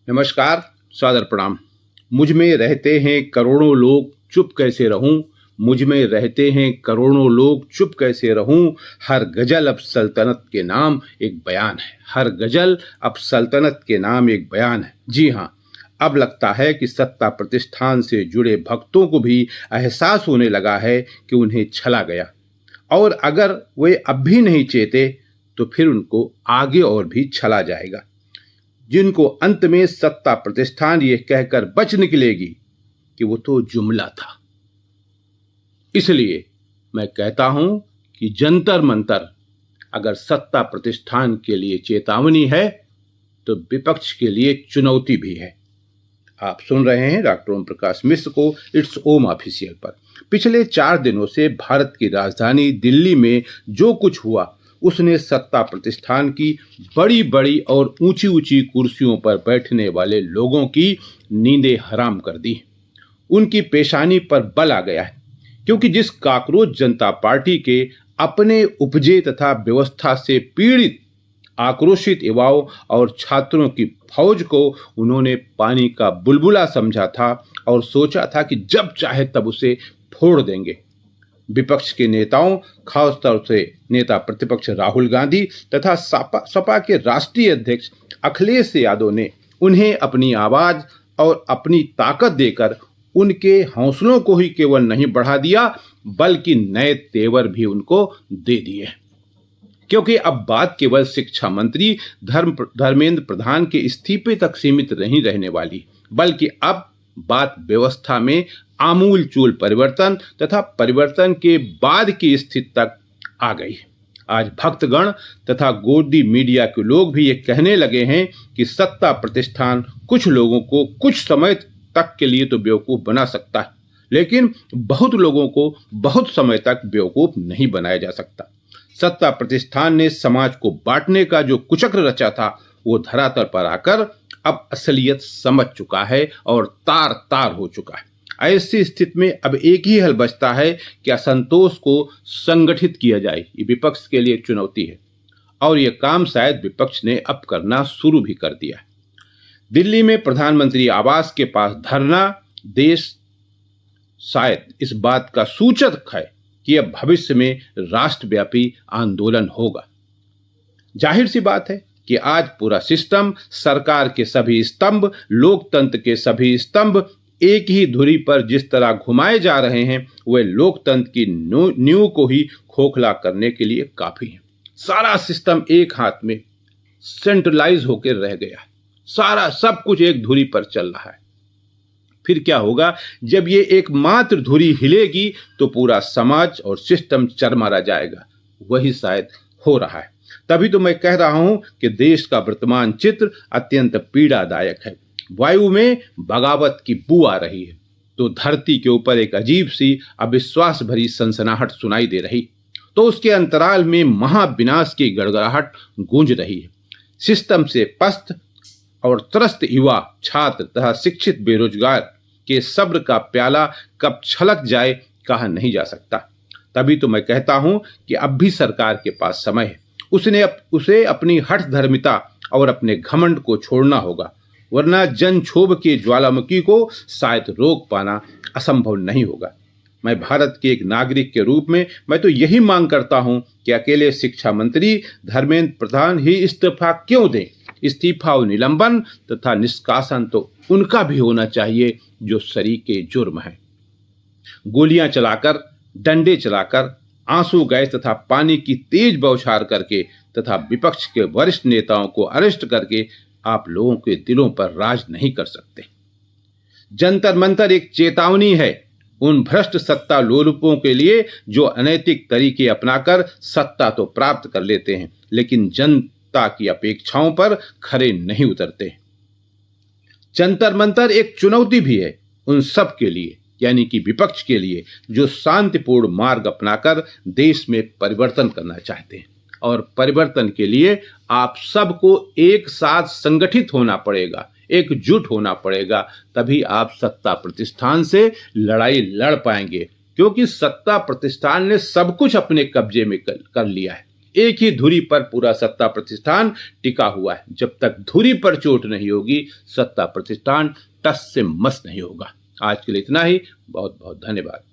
नमस्कार, सादर प्रणाम। मुझ में रहते हैं करोड़ों लोग, चुप कैसे रहूं। मुझ में रहते हैं करोड़ों लोग, चुप कैसे रहूं। हर गजल अब सल्तनत के नाम एक बयान है। हर गजल अब सल्तनत के नाम एक बयान है। जी हाँ, अब लगता है कि सत्ता प्रतिष्ठान से जुड़े भक्तों को भी एहसास होने लगा है कि उन्हें छला गया, और अगर वे अब भी नहीं चेते तो फिर उनको आगे और भी छला जाएगा, जिनको अंत में सत्ता प्रतिष्ठान ये कहकर बच निकलेगी कि वो तो जुमला था। इसलिए मैं कहता हूं कि जंतर मंतर अगर सत्ता प्रतिष्ठान के लिए चेतावनी है तो विपक्ष के लिए चुनौती भी है। आप सुन रहे हैं डॉक्टर ओम प्रकाश मिश्र को इट्स ओम ऑफिशियल पर। पिछले 4 दिनों से भारत की राजधानी दिल्ली में जो कुछ हुआ उसने सत्ता प्रतिष्ठान की बड़ी बड़ी और ऊंची ऊंची कुर्सियों पर बैठने वाले लोगों की नींदें हराम कर दी। उनकी पेशानी पर बल आ गया है, क्योंकि जिस काकरोच जनता पार्टी के अपने उपजे तथा व्यवस्था से पीड़ित आक्रोशित युवाओं और छात्रों की फौज को उन्होंने पानी का बुलबुला समझा था और सोचा था कि जब चाहे तब उसे फोड़ देंगे। विपक्ष के नेताओं, खासतौर से नेता प्रतिपक्ष राहुल गांधी तथा सपा के राष्ट्रीय अध्यक्ष अखिलेश यादव ने उन्हें अपनी आवाज और अपनी ताकत देकर उनके हौसलों को ही केवल नहीं बढ़ा दिया, बल्कि नए तेवर भी उनको दे दिए। क्योंकि अब बात केवल शिक्षा मंत्री धर्मेंद्र प्रधान के इस्तीफे तक सीमित नहीं रहने वाली, बल्कि अब बात व्यवस्था में आमूल चूल परिवर्तन तथा परिवर्तन के बाद की स्थिति तक आ गई। आज भक्तगण तथा गोदी मीडिया के लोग भी ये कहने लगे हैं कि सत्ता प्रतिष्ठान कुछ लोगों को कुछ समय तक के लिए तो बेवकूफ बना सकता है, लेकिन बहुत लोगों को बहुत समय तक बेवकूफ नहीं बनाया जा सकता। सत्ता प्रतिष्ठान ने समाज को बांटने का जो कुचक्र रचा था वो धरातल पर आकर अब असलियत समझ चुका है और तार तार हो चुका है। ऐसी स्थिति में अब एक ही हल बचता है कि असंतोष को संगठित किया जाए। ये विपक्ष के लिए एक चुनौती है और ये काम शायद विपक्ष ने अब करना शुरू भी कर दिया है। दिल्ली में प्रधानमंत्री आवास के पास धरना देश शायद इस बात का सूचक है कि अब भविष्य में राष्ट्रव्यापी आंदोलन होगा। जाहिर सी बात है कि आज पूरा सिस्टम, सरकार के सभी स्तंभ, लोकतंत्र के सभी स्तंभ एक ही धुरी पर जिस तरह घुमाए जा रहे हैं वह लोकतंत्र की नींव को ही खोखला करने के लिए काफी है। सारा सिस्टम एक हाथ में सेंट्रलाइज होकर रह गया, सारा सब कुछ एक धुरी पर चल रहा है। फिर क्या होगा? जब ये एकमात्र धुरी हिलेगी तो पूरा समाज और सिस्टम चरमरा जाएगा। वही शायद हो रहा है। तभी तो मैं कह रहा हूं कि देश का वर्तमान चित्र अत्यंत पीड़ादायक है। वायु में बगावत की बू आ रही है तो धरती के ऊपर एक अजीब सी अविश्वास भरी सनसनाहट सुनाई दे रही, तो उसके अंतराल में महाविनाश की गड़गड़ाहट गूंज रही है। सिस्टम से पस्त और त्रस्त युवा, छात्र तथा शिक्षित बेरोजगार के सब्र का प्याला कब छलक जाए कहा नहीं जा सकता। तभी तो मैं कहता हूं कि अब भी सरकार के पास समय है। उसे अपनी हठ धर्मिता और अपने घमंड को छोड़ना होगा, वरना जनक्षोभ के ज्वालामुखी को शायद रोक पाना असंभव नहीं होगा। मैं भारत के एक नागरिक के रूप में मैं तो यही मांग करता हूं कि अकेले शिक्षा मंत्री धर्मेंद्र प्रधान ही इस्तीफा क्यों दें। इस्तीफा और निलंबन तथा निष्कासन तो उनका भी होना चाहिए जो शरीके जुर्म है। गोलियां चलाकर, डंडे चलाकर, आंसू गैस तथा पानी की तेज बौछार करके तथा विपक्ष के वरिष्ठ नेताओं को अरेस्ट करके आप लोगों के दिलों पर राज नहीं कर सकते। जंतर मंतर एक चेतावनी है उन भ्रष्ट सत्ता लोलुपों के लिए जो अनैतिक तरीके अपनाकर सत्ता तो प्राप्त कर लेते हैं, लेकिन जनता की अपेक्षाओं पर खरे नहीं उतरते। जंतर मंतर एक चुनौती भी है उन सब के लिए, यानी कि विपक्ष के लिए, जो शांतिपूर्ण मार्ग अपनाकर देश में परिवर्तन करना चाहते हैं। और परिवर्तन के लिए आप सबको एक साथ संगठित होना पड़ेगा, एकजुट होना पड़ेगा, तभी आप सत्ता प्रतिष्ठान से लड़ाई लड़ पाएंगे। क्योंकि सत्ता प्रतिष्ठान ने सब कुछ अपने कब्जे में कर लिया है। एक ही धुरी पर पूरा सत्ता प्रतिष्ठान टिका हुआ है। जब तक धुरी पर चोट नहीं होगी, सत्ता प्रतिष्ठान टस से मस नहीं होगा। आज के लिए इतना ही। बहुत बहुत धन्यवाद।